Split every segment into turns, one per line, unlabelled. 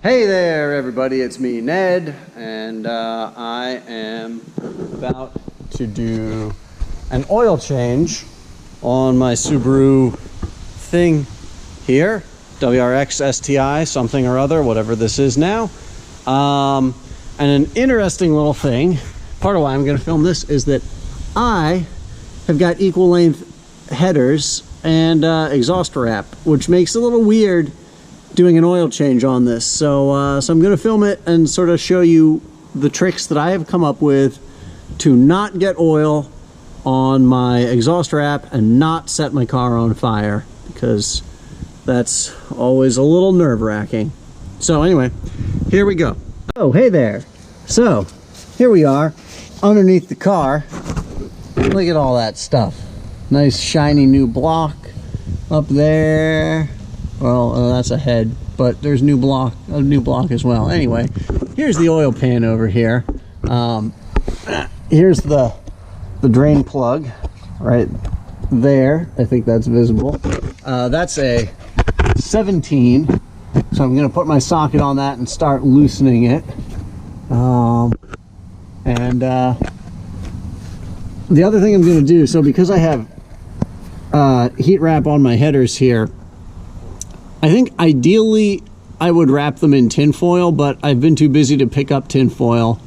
Hey there everybody, it's me Ned, and I am about to do an oil change on my Subaru thing here, WRX STI something or other, whatever this is now. And an interesting little thing, part of why I'm going to film this, is that I have got equal length headers and exhaust wrap, which makes it a little weird doing an oil change on this. So I'm going to film it and sort of show you the tricks that I have come up with to not get oil on my exhaust wrap and not set my car on fire, because that's always a little nerve-wracking. So anyway, here we go. Oh, hey there. So here we are underneath the car. Look at all that stuff. Nice shiny new block up there. Well, that's a head, but there's a new block as well. Anyway, here's the oil pan over here. Here's the drain plug right there. I think that's visible. That's a 17, so I'm going to put my socket on that and start loosening it. The other thing I'm going to do, so because I have heat wrap on my headers here, I think ideally I would wrap them in tin foil, but I've been too busy to pick up tin foil,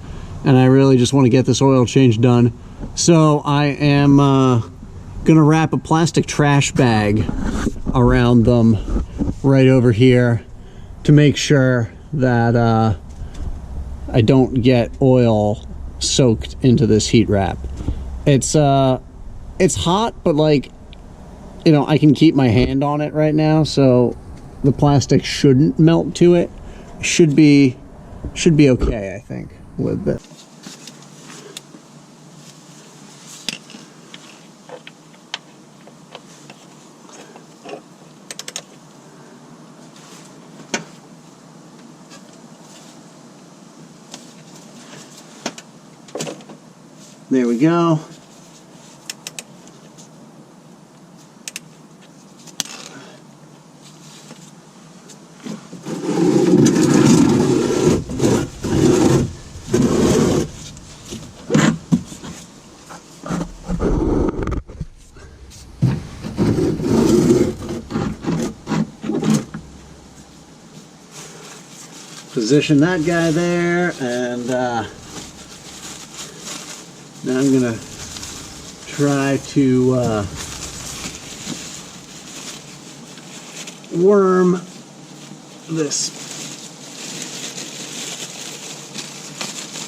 and I really just want to get this oil change done. So I am gonna wrap a plastic trash bag around them right over here to make sure that I don't get oil soaked into this heat wrap. It's hot, but like, you know, I can keep my hand on it right now, so the plastic shouldn't melt to it. Should be okay, I think, with it. There we go. Position that guy there, and now I'm gonna try to worm this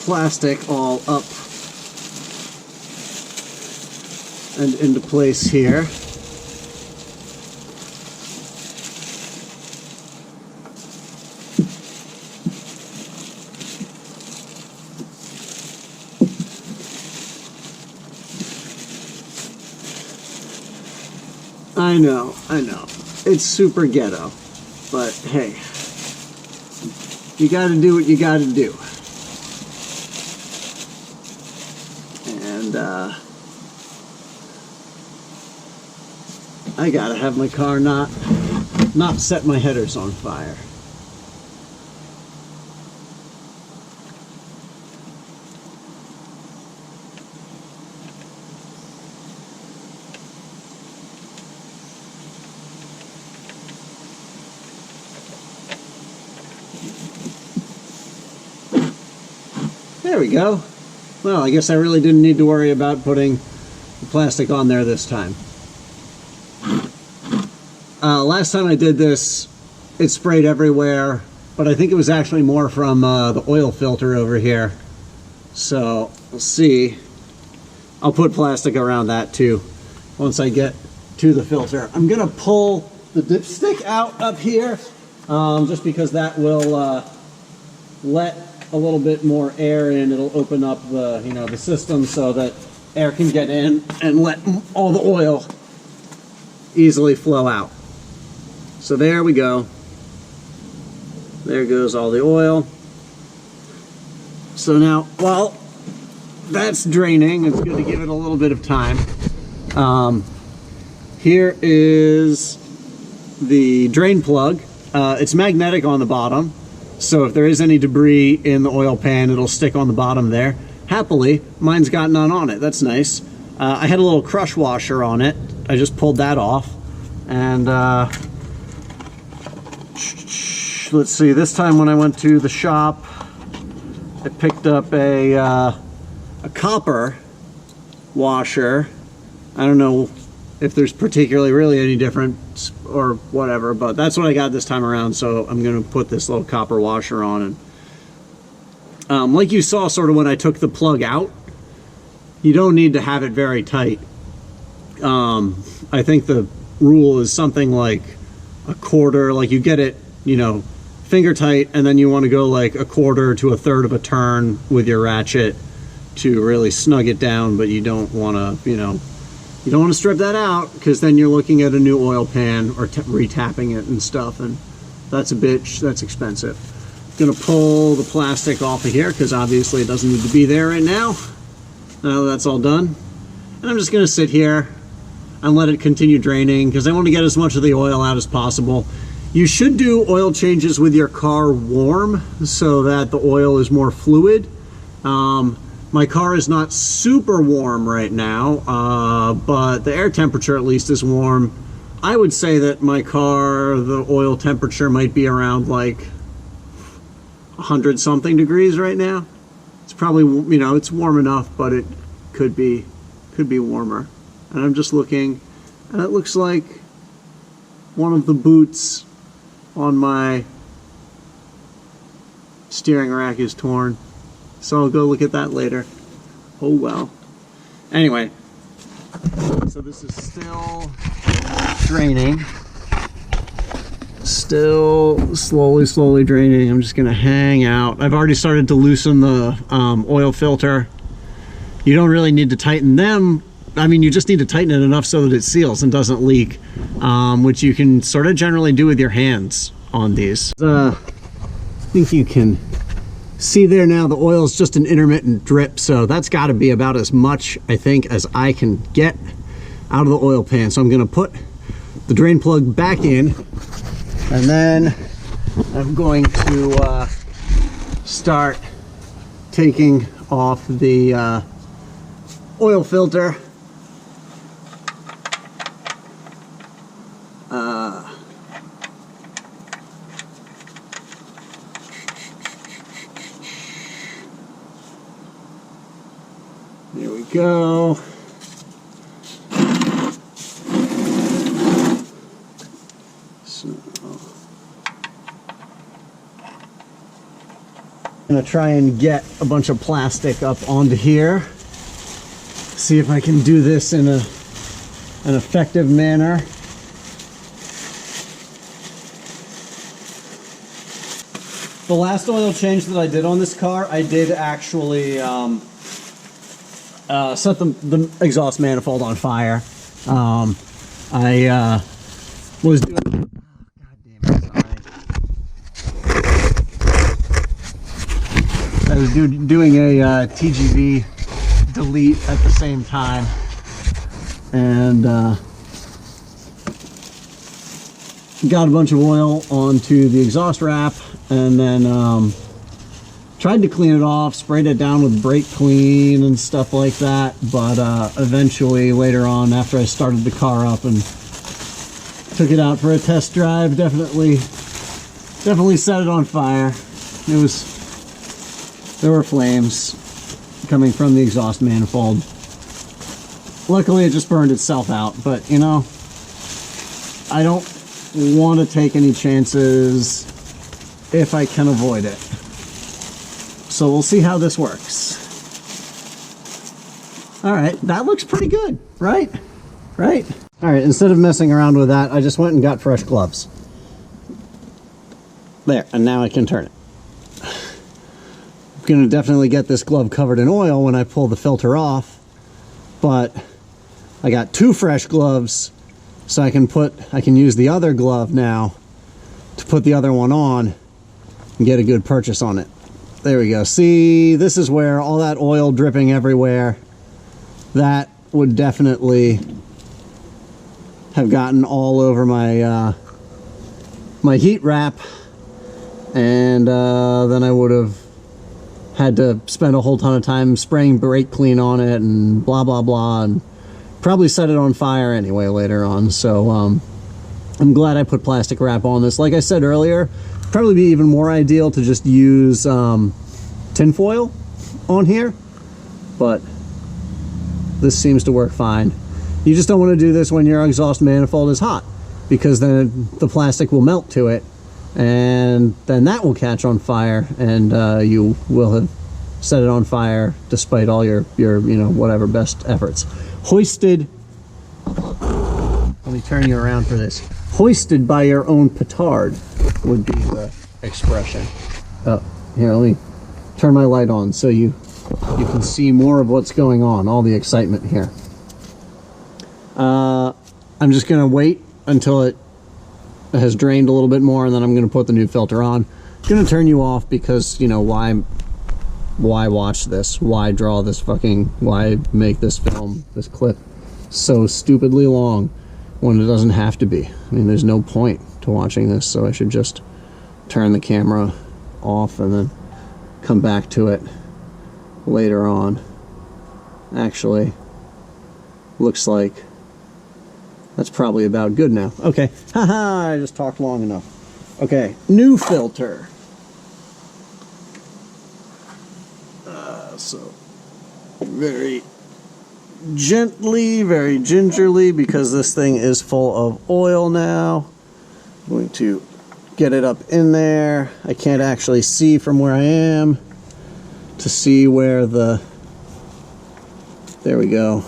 plastic all up and into place here. I know. It's super ghetto, but hey, you gotta do what you gotta do. And I gotta have my car not set my headers on fire. There we go. Well, I guess I really didn't need to worry about putting the plastic on there this time. Last time I did this, it sprayed everywhere, but I think it was actually more from the oil filter over here. So we'll see. I'll put plastic around that too once I get to the filter. I'm gonna pull the dipstick out up here just because that will let a little bit more air in. It'll open up the, you know, the system so that air can get in and let all the oil easily flow out. So there we go. There goes all the oil. So now, while that's draining, it's good to give it a little bit of time. Here is the drain plug. It's magnetic on the bottom, So if there is any debris in the oil pan, it'll stick on the bottom there. Happily, mine's got none on it. That's nice. I had a little crush washer on it. I just pulled that off. And let's see, this time when I went to the shop, I picked up a copper washer. I don't know if there's particularly really any difference or whatever, but that's what I got this time around, so I'm going to put this little copper washer on. And like you saw sort of when I took the plug out, you don't need to have it very tight. I think the rule is something like a quarter, like you get it, you know, finger tight, and then you want to go like a quarter to a third of a turn with your ratchet to really snug it down, but you don't want to, you know, you don't want to strip that out, because then you're looking at a new oil pan or retapping it and stuff, and that's a bitch. That's expensive. Gonna pull the plastic off of here because obviously it doesn't need to be there right now. Now that's all done, and I'm just gonna sit here and let it continue draining because I want to get as much of the oil out as possible. You should do oil changes with your car warm so that the oil is more fluid. My car is not super warm right now, but the air temperature at least is warm. I would say that my car, the oil temperature might be around like 100 something degrees right now. It's probably, you know, it's warm enough, but it could be warmer. And I'm just looking, and it looks like one of the boots on my steering rack is torn. So I'll go look at that later. Oh well. Anyway, so this is still draining. Still slowly draining. I'm just gonna hang out. I've already started to loosen the oil filter. You don't really need to tighten them. I mean, you just need to tighten it enough so that it seals and doesn't leak, which you can sort of generally do with your hands on these. I think you can see there now the oil's just an intermittent drip, so that's got to be about as much, I think, as I can get out of the oil pan. So I'm going to put the drain plug back in, and then I'm going to start taking off the oil filter. There we go. So, I'm gonna try and get a bunch of plastic up onto here. See if I can do this in an effective manner. The last oil change that I did on this car, I did actually set the exhaust manifold on fire. I was doing... God damn it, sorry. I was doing a TGV delete at the same time, and got a bunch of oil onto the exhaust wrap, and then tried to clean it off, sprayed it down with brake clean and stuff like that, but eventually later on, after I started the car up and took it out for a test drive, definitely set it on fire. There were flames coming from the exhaust manifold. Luckily it just burned itself out, but you know, I don't want to take any chances if I can avoid it. So we'll see how this works. All right, that looks pretty good, right? Right? All right, instead of messing around with that, I just went and got fresh gloves. There, and now I can turn it. I'm gonna definitely get this glove covered in oil when I pull the filter off, but I got two fresh gloves, so I can use the other glove now to put the other one on and get a good purchase on it. There we go. See, this is where all that oil dripping everywhere, that would definitely have gotten all over my my heat wrap, and then I would have had to spend a whole ton of time spraying brake clean on it and blah blah blah, and probably set it on fire anyway later on. So I'm glad I put plastic wrap on this. Like I said earlier, probably be even more ideal to just use tin foil on here, but this seems to work fine. You just don't want to do this when your exhaust manifold is hot, because then the plastic will melt to it, and then that will catch on fire, and you will have set it on fire despite all your you know, whatever best efforts. Hoisted, let me turn you around for this. Hoisted by your own petard would be the expression. Oh, here, let me turn my light on so you can see more of what's going on, all the excitement here. I'm just gonna wait until it has drained a little bit more, and then I'm gonna put the new filter on. I'm gonna turn you off because, you know, why watch this? Why draw this why make this film, this clip so stupidly long when it doesn't have to be? I mean, there's no point to watching this, so I should just turn the camera off and then come back to it later on. Actually, looks like that's probably about good now. Okay, haha, I just talked long enough. Okay, new filter. So very gently, very gingerly, because this thing is full of oil now. I'm going to get it up in there. I can't actually see from where I am to see where the, there we go,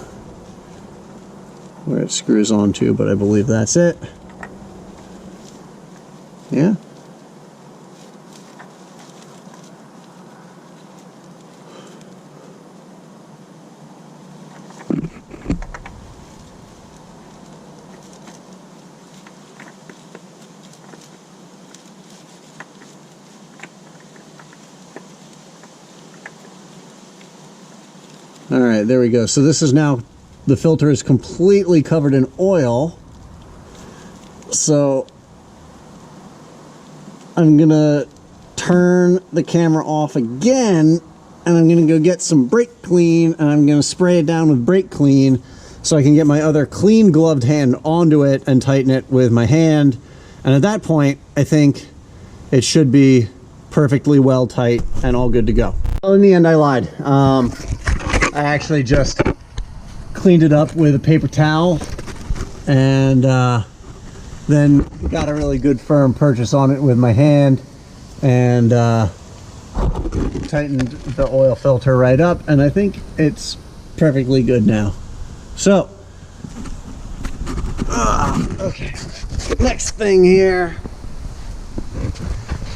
where it screws onto, but I believe that's it. Yeah. All right, there we go. So this is now, the filter is completely covered in oil. So I'm gonna turn the camera off again, and I'm gonna go get some brake clean, and I'm gonna spray it down with brake clean so I can get my other clean gloved hand onto it and tighten it with my hand. And at that point, I think it should be perfectly well tight and all good to go. Well, in the end, I lied. I actually just cleaned it up with a paper towel, and then got a really good firm purchase on it with my hand, and tightened the oil filter right up, and I think it's perfectly good now. So, okay, next thing here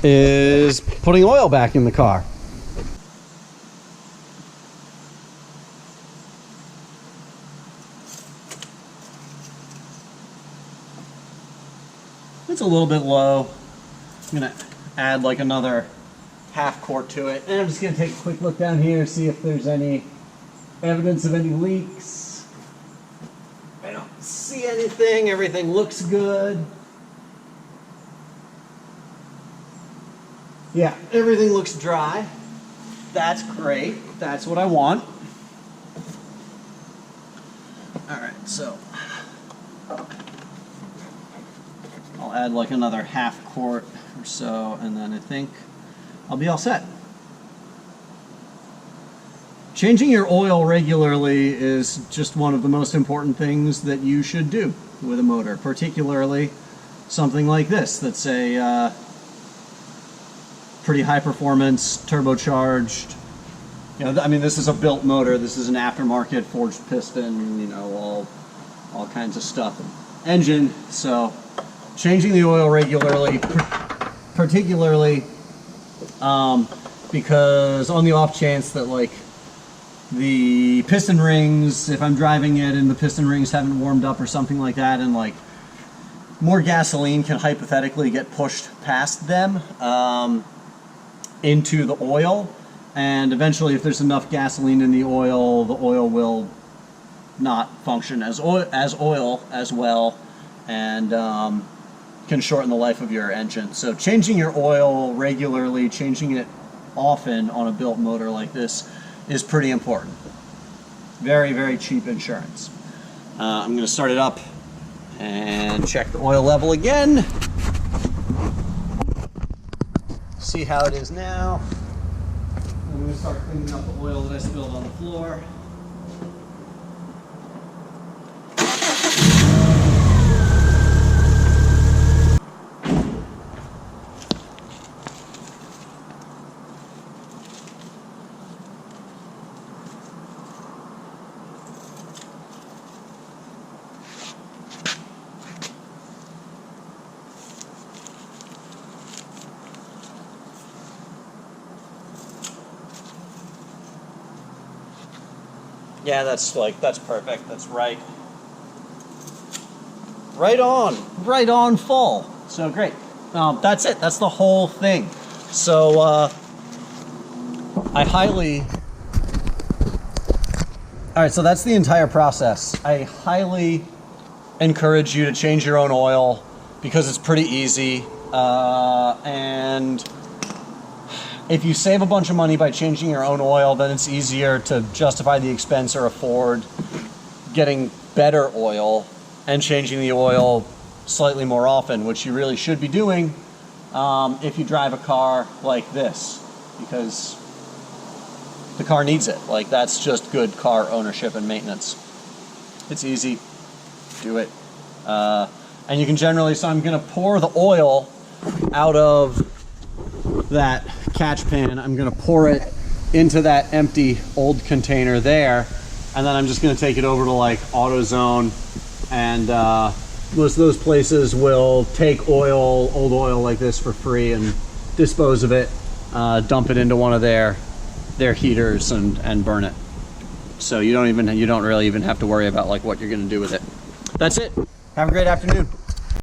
is putting oil back in the car. It's a little bit low. I'm gonna add like another half quart to it, and I'm just gonna take a quick look down here, see if there's any evidence of any leaks. I don't see anything. Everything looks good. Yeah, everything looks dry. That's great. That's what I want. All right, so I'll add like another half quart or so, and then I think I'll be all set. Changing your oil regularly is just one of the most important things that you should do with a motor, particularly something like this that's a pretty high performance, turbocharged. You know, I mean, this is a built motor. This is an aftermarket forged piston, you know, all kinds of stuff. Engine, so changing the oil regularly, particularly because on the off chance that like the piston rings, if I'm driving it and the piston rings haven't warmed up or something like that, and like more gasoline can hypothetically get pushed past them into the oil, and eventually if there's enough gasoline in the oil will not function as oil as well, and can shorten the life of your engine. So changing your oil regularly, changing it often on a built motor like this is pretty important. Very, very cheap insurance. I'm going to start it up and check the oil level again. See how it is now. I'm going to start cleaning up the oil that I spilled on the floor. Yeah, that's perfect. That's right. Right on full. So great. That's it. That's the whole thing. So all right, so that's the entire process. I highly encourage you to change your own oil because it's pretty easy. And if you save a bunch of money by changing your own oil, then it's easier to justify the expense or afford getting better oil and changing the oil slightly more often, which you really should be doing if you drive a car like this, because the car needs it. Like, that's just good car ownership and maintenance. It's easy. Do it. And you can generally, so I'm going to pour the oil out of that catch pan. I'm going to pour it into that empty old container there, and then I'm just going to take it over to like AutoZone, and most of those places will take old oil like this for free and dispose of it, dump it into one of their heaters and burn it. So you don't really even have to worry about like what you're going to do with it. That's it. Have a great afternoon.